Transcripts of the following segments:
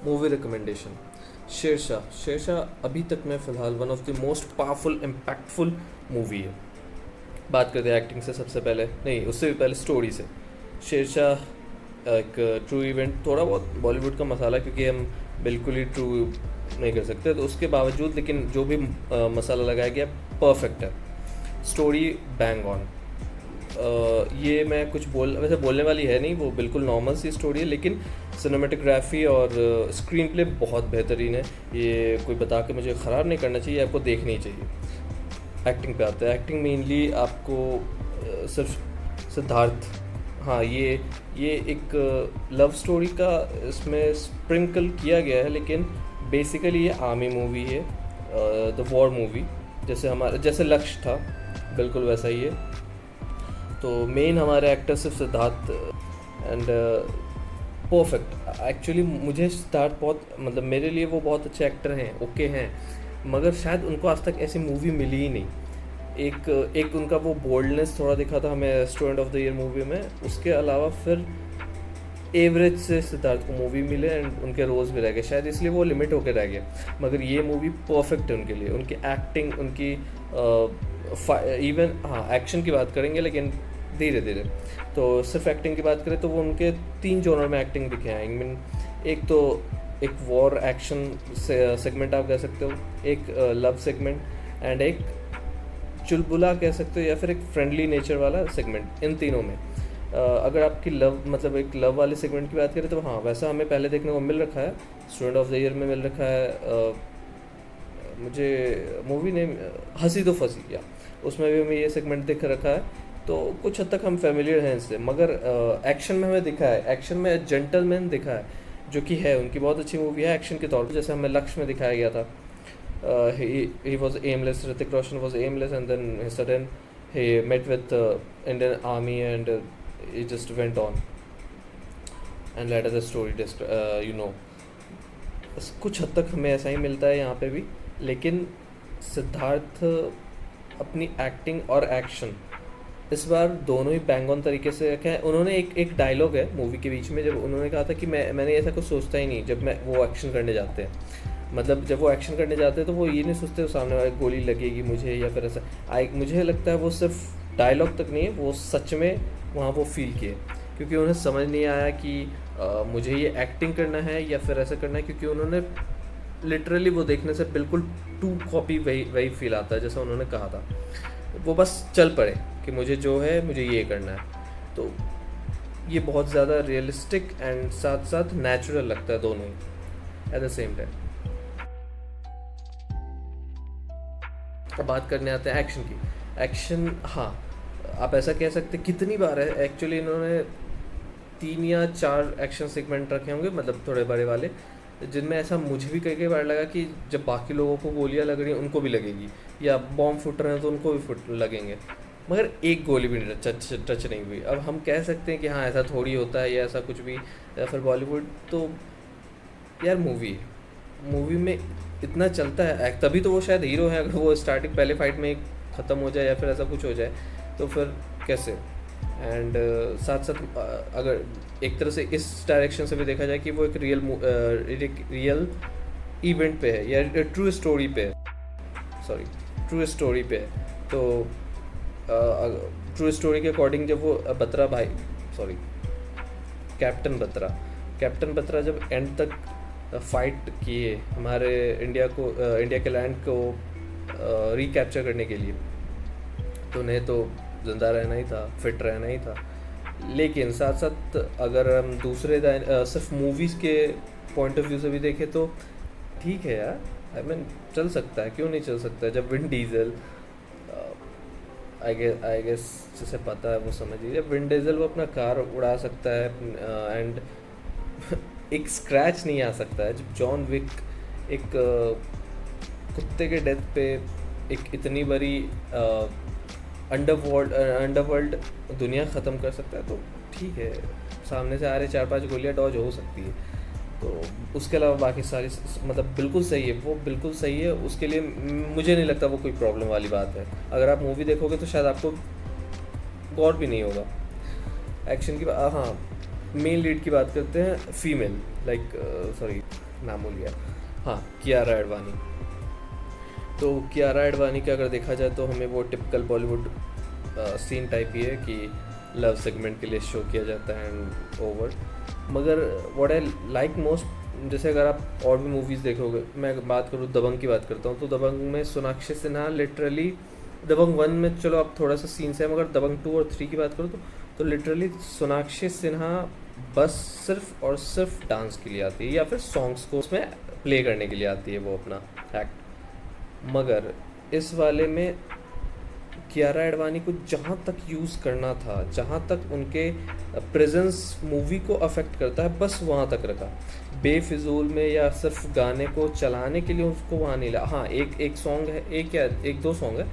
Movie recommendation, Sher Shah. Sher Shah अभी तक में फ़िलहाल one of the most powerful impactful movie है। बात करते हैं एक्टिंग से, सबसे पहले नहीं उससे भी पहले स्टोरी से। शेरशाह एक ट्रू इवेंट, थोड़ा बहुत बॉलीवुड का मसाला, क्योंकि हम बिल्कुल ही ट्रू नहीं कर सकते, तो उसके बावजूद लेकिन जो भी मसाला लगाया गया परफेक्ट है। Story bang on. ये मैं कुछ वैसे बोलने वाली है नहीं, वो बिल्कुल नॉर्मल सी स्टोरी है, लेकिन सिनेमेटोग्राफी और स्क्रीन प्ले बहुत बेहतरीन है। ये कोई बता के मुझे ख़राब नहीं करना चाहिए, आपको देखनी चाहिए। एक्टिंग पे आता है। एक्टिंग मेनली आपको सिर्फ सिद्धार्थ, हाँ ये एक लव स्टोरी का इसमें स्प्रिंकल किया गया है, लेकिन बेसिकली ये आर्मी मूवी है, द वॉर मूवी, जैसे लक्ष्य था बिल्कुल वैसा ही है। तो मेन हमारे एक्टर सिर्फ सिद्धार्थ एंड परफेक्ट। एक्चुअली मुझे सिद्धार्थ बहुत, मतलब मेरे लिए वो बहुत अच्छे एक्टर हैं, ओके हैं, मगर शायद उनको आज तक ऐसी मूवी मिली ही नहीं। एक उनका वो बोल्डनेस थोड़ा दिखा था हमें student of the year movie में, उसके अलावा फिर एवरेज से सिद्धार्थ को मूवी मिले एंड उनके रोल्स भी रह गए, शायद इसलिए वो लिमिट होकर रह गए। मगर ये मूवी परफेक्ट है उनके लिए, उनकी एक्टिंग, उनकी इवन हाँ एक्शन की बात करेंगे लेकिन धीरे धीरे। तो सिर्फ एक्टिंग की बात करें तो वो उनके 3 जॉनर में एक्टिंग दिखे हैं। आई मीन एक तो एक वॉर एक्शन सेगमेंट आप कह सकते हो, एक लव सेगमेंट एंड एक चुलबुला कह सकते हो, या फिर एक फ्रेंडली नेचर वाला सेगमेंट। इन तीनों में अगर आपकी लव, मतलब एक लव वाले सेगमेंट की बात करें तो हाँ वैसा हमें पहले देखने को मिल रखा है, स्टूडेंट ऑफ द ईयर में मिल रखा है। मुझे मूवी नेम हंसी तो फंसी, या उसमें भी हमें ये सेगमेंट दिख रखा है, तो कुछ हद तक हम फेमिलियर हैं इससे। मगर एक्शन में हमें दिखा है, एक्शन में जेंटलमैन दिखा है, जो कि है उनकी बहुत अच्छी मूवी है एक्शन के तौर पर। जैसे हमें लक्ष्य में दिखाया गया था, he was aimless, Hrithik Roshan was aimless, and then sudden he met with the Indian army and he just went on and later the story कुछ हद तक हमें ऐसा ही मिलता है यहाँ पे भी। लेकिन सिद्धार्थ अपनी एक्टिंग और एक्शन इस बार दोनों ही बैंग ऑन तरीके से रखे हैं। उन्होंने एक डायलॉग है मूवी के बीच में, जब उन्होंने कहा था कि मैंने ऐसा कुछ सोचता ही नहीं जब मैं वो एक्शन करने जाते हैं। मतलब जब वो एक्शन करने जाते हैं तो वो ये नहीं सोचते सामने वाले गोली लगेगी मुझे या फिर ऐसा। मुझे लगता है वो सिर्फ डायलॉग तक नहीं है, वो सच में वहाँ वो फील किए, क्योंकि उन्हें समझ नहीं आया कि मुझे ये एक्टिंग करना है या फिर ऐसा करना है, क्योंकि उन्होंने लिटरली वो देखने से बिल्कुल टू कॉपी वही फील आता है जैसा उन्होंने कहा था। वो बस चल पड़े कि मुझे जो है मुझे ये करना है। तो ये बहुत ज़्यादा रियलिस्टिक एंड साथ साथ नेचुरल लगता है दोनों ही एट द सेम टाइम। अब बात करने आते हैं एक्शन की। एक्शन, हाँ आप ऐसा कह सकते कितनी बार है, एक्चुअली इन्होंने 3 या 4 एक्शन सेगमेंट रखे होंगे, मतलब थोड़े बड़े वाले, जिनमें ऐसा मुझे भी कई बार लगा कि जब बाकी लोगों को गोलियां लग रही हैं उनको भी लगेगी, या बॉम्ब फुट रहे हैं तो उनको भी लगेंगे, मगर एक गोली भी टच नहीं हुई। अब हम कह सकते हैं कि हाँ ऐसा थोड़ी होता है या ऐसा कुछ भी, या फिर बॉलीवुड तो यार मूवी में इतना चलता है, तभी तो वो शायद हीरो है। अगर वो स्टार्टिंग पहले फाइट में ख़त्म हो जाए या फिर ऐसा कुछ हो जाए तो फिर कैसे। एंड साथ साथ अगर एक तरह से इस डायरेक्शन से भी देखा जाए कि वो एक रियल इवेंट पे है या ट्रू स्टोरी पे है, ट्रू स्टोरी पे है, तो ट्रू स्टोरी के अकॉर्डिंग जब वो कैप्टन बत्रा जब एंड तक फाइट किए हमारे इंडिया के लैंड को रिकैप्चर करने के लिए, तो उन्हें तो ज़िंदा रहना ही था, फिट रहना ही था। लेकिन साथ साथ अगर हम दूसरे सिर्फ मूवीज़ के पॉइंट ऑफ व्यू से भी देखें तो ठीक है यार, आई मीन चल सकता है, क्यों नहीं चल सकता है। जब विन डीजल, आई गेस जिसे पता है वो समझ लीजिए, विन डीजल वो अपना कार उड़ा सकता है एंड एक स्क्रैच नहीं आ सकता है। जब जॉन विक एक कुत्ते के डेथ पे एक इतनी बड़ी अंडरवर्ल्ड दुनिया ख़त्म कर सकता है, तो ठीक है, सामने से आ रहे 4-5 गोलियां डॉज हो सकती है। तो उसके अलावा बाकी सारी मतलब बिल्कुल सही है, वो बिल्कुल सही है। उसके लिए मुझे नहीं लगता वो कोई प्रॉब्लम वाली बात है। अगर आप मूवी देखोगे तो शायद आपको गौर भी नहीं होगा। एक्शन की हाँ, मेन लीड की बात करते हैं, फीमेल, लाइक सॉरी नाम भूल गया, हाँ कियारा एडवानी। तो कियारा एडवानी का अगर देखा जाए तो हमें वो टिपिकल बॉलीवुड सीन टाइप ही है कि लव सेगमेंट के लिए शो किया जाता है एंड ओवर। मगर व्हाट आई लाइक मोस्ट, जैसे अगर आप और भी मूवीज़ देखोगे, मैं बात करूँ दबंग की बात करता हूँ, तो दबंग में सोनाक्षी सिन्हा लिटरली, दबंग 1 में चलो आप थोड़ा सा सीन से, मगर दबंग 2 और 3 की बात करूँ तो लिटरली सोनाक्षी सिन्हा बस सिर्फ और सिर्फ डांस के लिए आती है या फिर सॉन्ग्स को उसमें प्ले करने के लिए आती है वो अपना एक्ट। मगर इस वाले में कियारा एडवानी को जहाँ तक यूज़ करना था, जहाँ तक उनके प्रेजेंस मूवी को अफेक्ट करता है, बस वहाँ तक रखा। बेफिजूल में या सिर्फ गाने को चलाने के लिए उसको वहाँ नहीं ला। हाँ एक सॉन्ग है, एक दो सॉन्ग है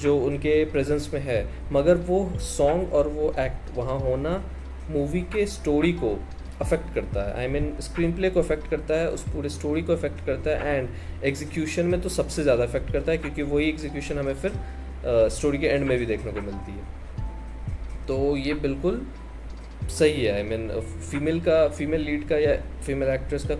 जो उनके प्रेजेंस में है, मगर वो सॉन्ग और वो एक्ट वहाँ होना मूवी के स्टोरी को अफेक्ट करता है। आई मीन स्क्रीन प्ले को अफेक्ट करता है, उस पूरे स्टोरी को अफेक्ट करता है, एंड एग्जीक्यूशन में तो सबसे ज़्यादा अफेक्ट करता है, क्योंकि वही एग्जीक्यूशन हमें फिर स्टोरी के एंड में भी देखने को मिलती है। तो ये बिल्कुल सही है। आई मीन फीमेल लीड का या फीमेल एक्ट्रेस का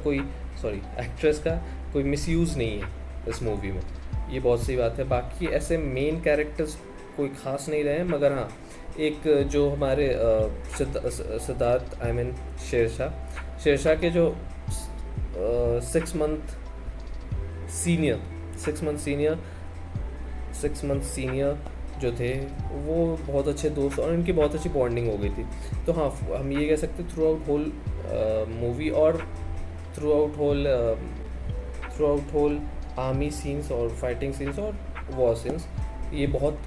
कोई मिसयूज़ नहीं है इस मूवी में, ये बहुत सही बात है। बाकी ऐसे मेन कैरेक्टर्स कोई ख़ास नहीं रहे हैं, मगर हाँ एक जो हमारे सिद्धार्थ, आई मीन शेरशाह के जो 6 मंथ सीनियर जो थे, वो बहुत अच्छे दोस्त और इनकी बहुत अच्छी बॉन्डिंग हो गई थी। तो हाँ हम ये कह सकते थ्रू आउट होल मूवी और throughout whole army scenes और फाइटिंग सीन्स और वॉर सीन्स, ये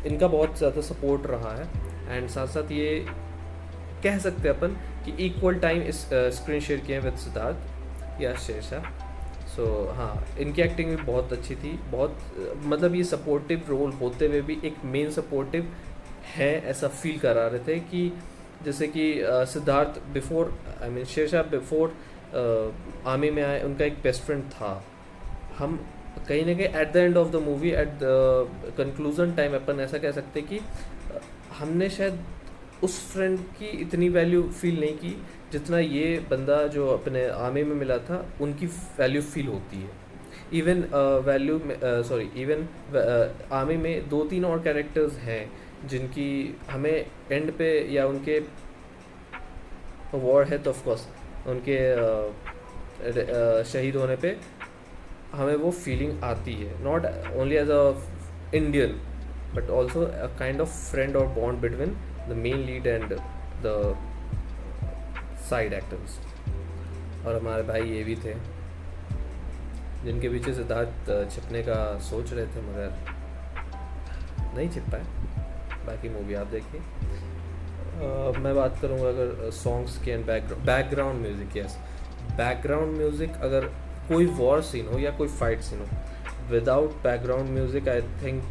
इनका बहुत ज़्यादा सपोर्ट रहा है। एंड साथ साथ ये कह सकते हैं अपन कि इक्वल टाइम इस स्क्रीन शेयर किए हैं विद सिद्धार्थ या शेरशाह। सो हाँ इनकी एक्टिंग भी बहुत अच्छी थी, बहुत मतलब ये सपोर्टिव रोल होते हुए भी एक मेन सपोर्टिव है ऐसा फील करा रहे थे कि जैसे कि सिद्धार्थ शेरशाह बिफोर आर्मी में आए, उनका एक बेस्ट फ्रेंड था। हम कहीं ना कहीं at the end of the movie, at the conclusion time अपन ऐसा कह सकते कि हमने शायद उस फ्रेंड की इतनी वैल्यू फील नहीं की जितना ये बंदा जो अपने आर्मी में मिला था उनकी वैल्यू फील होती है। इवन इवन आर्मी में 2-3 और कैरेक्टर्स हैं जिनकी हमें एंड पे या उनके वॉर है तो ऑफकोर्स उनके शहीद होने पे हमें वो फीलिंग आती है, not only as a Indian but also a kind of friend और bond between the main lead and the side actors. और हमारे भाई ये भी थे जिनके पीछे सिद्धार्थ छिपने का सोच रहे थे मगर नहीं छिप पाए। बाकी मूवी आप देखिए। मैं बात करूँगा अगर सॉन्ग्स की and background music, yes background music, अगर कोई वॉर सीन हो या कोई फाइट सीन हो, without background music I think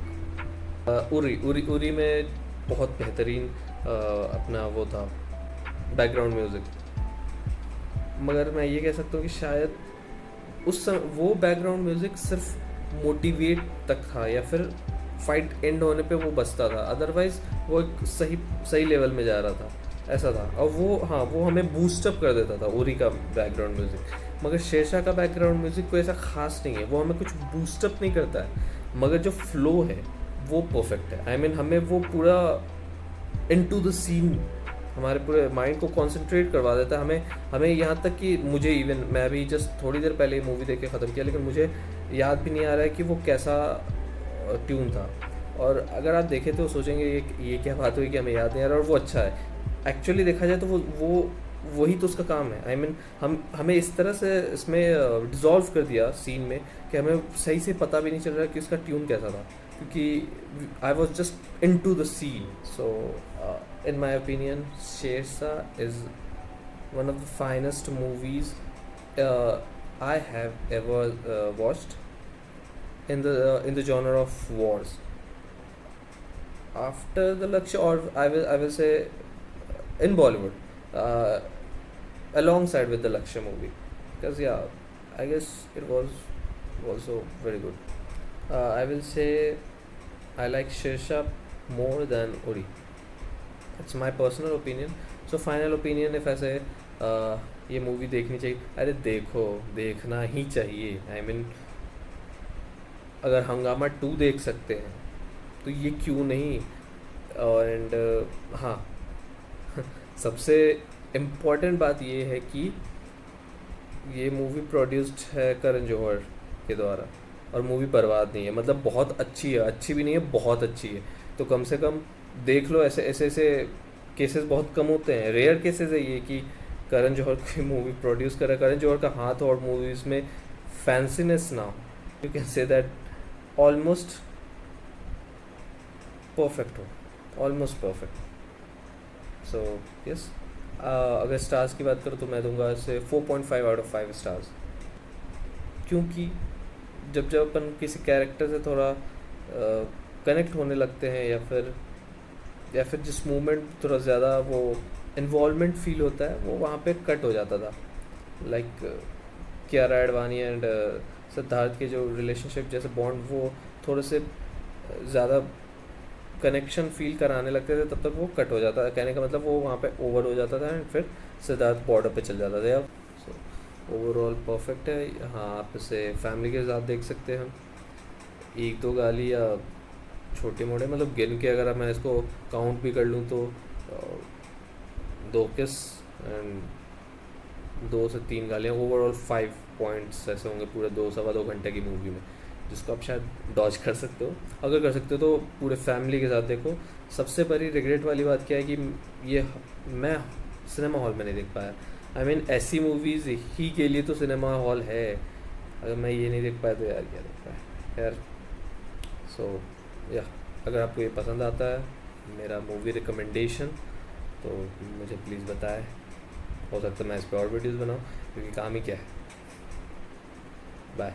Uri में बहुत बेहतरीन अपना वो था बैकग्राउंड म्यूज़िक। मगर मैं ये कह सकता हूँ कि शायद उस समय वो बैकग्राउंड म्यूज़िक सिर्फ मोटिवेट तक था या फिर फाइट एंड होने पे वो बजता था, अदरवाइज़ वो एक सही लेवल में जा रहा था, ऐसा था। और वो हमें बूस्टअप कर देता था उरी का बैकग्राउंड म्यूज़िक। मगर शेरशाह का बैकग्राउंड म्यूज़िक कोई ऐसा ख़ास नहीं है, वो हमें कुछ बूस्टअप नहीं करता है, मगर जो फ्लो है वो परफेक्ट है। आई मीन हमें वो पूरा इनटू द सीन हमारे पूरे माइंड को कंसंट्रेट करवा देता है। हमें यहाँ तक कि मुझे इवन, मैं अभी जस्ट थोड़ी देर पहले मूवी देख के ख़त्म किया, लेकिन मुझे याद भी नहीं आ रहा है कि वो कैसा ट्यून था। और अगर आप देखें तो सोचेंगे ये क्या बात हुई कि हमें याद नहीं आ रहा, और वो अच्छा है। एक्चुअली देखा जाए तो वो वही तो उसका काम है। आई मीन हमें इस तरह से इसमें डिज़ोल्व कर दिया सीन में कि हमें सही से पता भी नहीं चल रहा कि उसका ट्यून कैसा था, क्योंकि I was just into the scene. So in my opinion, Shershaah is one of the finest movies I have ever watched in the genre of wars. After the Lakshya, or I will say in Bollywood, alongside with the Lakshya movie, because yeah, I guess it was also very good. I will say I like Shershaah more than Uri. It's my personal opinion. So final opinion, if I say, ये movie देखनी चाहिए, अरे देखो, देखना ही चाहिए। I mean अगर हंगामा 2 देख सकते हैं तो ये क्यों नहीं। एंड हाँ, सबसे इम्पोर्टेंट बात ये है कि ये मूवी प्रोड्यूस्ड है करण जौहर के द्वारा, और मूवी बर्बाद नहीं है, मतलब बहुत अच्छी है, अच्छी भी नहीं है, बहुत अच्छी है। तो कम से कम देख लो। ऐसे ऐसे ऐसे केसेस बहुत कम होते हैं, रेयर केसेस है ये कि करण जौहर की मूवी प्रोड्यूस कर रहा है, करण जौहर का हाथ हो और मूवीज़ में फैंसीनेस ना हो। You can say that almost perfect हो, ऑलमोस्ट परफेक्ट। सो यस, अगर स्टार्स की बात करूँ तो मैं दूंगा इसे 4.5 आउट ऑफ 5 स्टार्स। क्योंकि जब जब अपन किसी कैरेक्टर से थोड़ा कनेक्ट होने लगते हैं, या फिर जिस मूवमेंट थोड़ा ज़्यादा वो इन्वॉल्वमेंट फील होता है, वो वहाँ पे कट हो जाता था। लाइक कियारा एडवाणी एंड सिद्धार्थ के जो रिलेशनशिप जैसे बॉन्ड, वो थोड़े से ज़्यादा कनेक्शन फील कराने लगते थे, तब तक वो कट हो जाता था। कहने का मतलब वो वहाँ पे ओवर हो जाता था एंड फिर सिद्धार्थ बॉर्डर पे चल जाता था। सो ओवरऑल परफेक्ट है। हाँ, आप इसे फैमिली के साथ देख सकते हैं। एक दो गाली या छोटे मोटे, मतलब गिन के अगर मैं इसको काउंट भी कर लूँ तो 2 किस एंड 2 से 3 गालियाँ, ओवरऑल 5 पॉइंट्स ऐसे होंगे पूरे 2 सवा 2 घंटे की मूवी में, जिसको आप शायद डॉज कर सकते हो। अगर कर सकते हो तो पूरे फैमिली के साथ देखो। सबसे बड़ी रिग्रेट वाली बात क्या है कि ये मैं सिनेमा हॉल में नहीं देख पाया। आई मीन ऐसी मूवीज़ ही के लिए तो सिनेमा हॉल है, अगर मैं ये नहीं देख पाया तो यार क्या देख पाया। खैर, सो या अगर आपको ये पसंद आता है मेरा मूवी रिकमेंडेशन, तो मुझे प्लीज़ बताएं। हो सकता है मैं इस पर और वीडियोज़ बनाऊँ, क्योंकि काम ही क्या है। बाय।